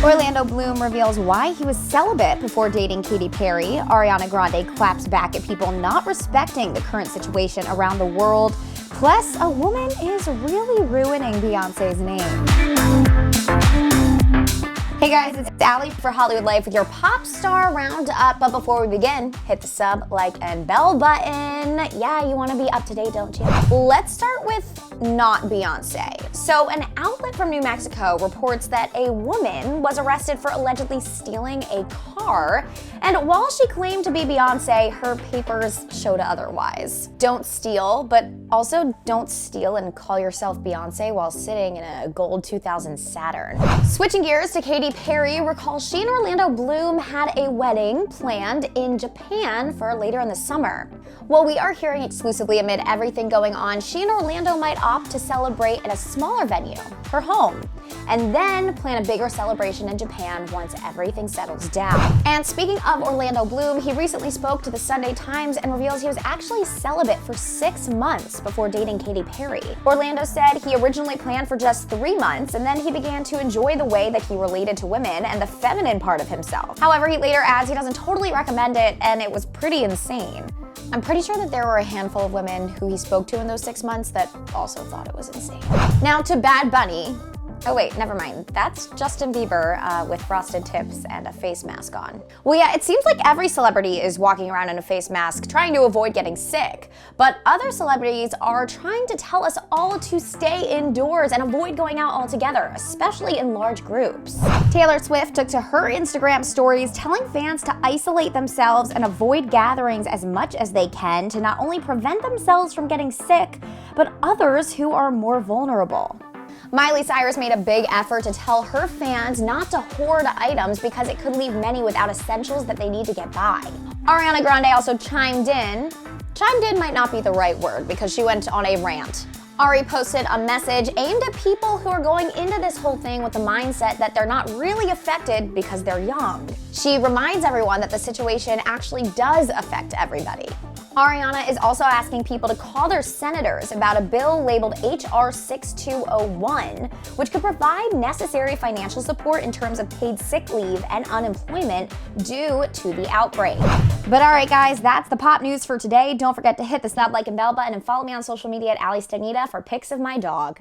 Orlando Bloom reveals why he was celibate before dating Katy Perry. Ariana Grande claps back at people not respecting the current situation around the world. Plus, a woman is really ruining Beyonce's name. Hey guys, it's Allie for Hollywood Life with your pop star roundup. But before we begin, hit the sub, like, and bell button. Yeah, you want to be up to date, don't you? Let's start with not Beyonce. So an outlet from New Mexico reports that a woman was arrested for allegedly stealing a car. And while she claimed to be Beyonce, her papers showed otherwise. Don't steal, but also don't steal and call yourself Beyonce while sitting in a gold 2000 Saturn. Switching gears to Katy Perry, recall she and Orlando Bloom had a wedding planned in Japan for later in the summer. Well, we are hearing exclusively amid everything going on, she and Orlando might opt to celebrate in a smaller venue, her home, and then plan a bigger celebration in Japan once everything settles down. And speaking of Orlando Bloom, he recently spoke to the Sunday Times and reveals he was actually celibate for 6 months before dating Katy Perry. Orlando said he originally planned for just 3 months, and then he began to enjoy the way that he related to women and the feminine part of himself. However, he later adds he doesn't totally recommend it, and it was pretty insane. I'm pretty sure that there were a handful of women who he spoke to in those 6 months that also thought it was insane. Now to Bad Bunny. Oh wait, never mind. That's Justin Bieber with frosted tips and a face mask on. Well, yeah, it seems like every celebrity is walking around in a face mask trying to avoid getting sick. But other celebrities are trying to tell us all to stay indoors and avoid going out altogether, especially in large groups. Taylor Swift took to her Instagram stories telling fans to isolate themselves and avoid gatherings as much as they can to not only prevent themselves from getting sick, but others who are more vulnerable. Miley Cyrus made a big effort to tell her fans not to hoard items because it could leave many without essentials that they need to get by. Ariana Grande also chimed in. Chimed in might not be the right word because she went on a rant. Ari posted a message aimed at people who are going into this whole thing with the mindset that they're not really affected because they're young. She reminds everyone that the situation actually does affect everybody. Ariana is also asking people to call their senators about a bill labeled HR 6201, which could provide necessary financial support in terms of paid sick leave and unemployment due to the outbreak. But all right, guys, that's the pop news for today. Don't forget to hit the sub, like, and bell button and follow me on social media at Allie for pics of my dog.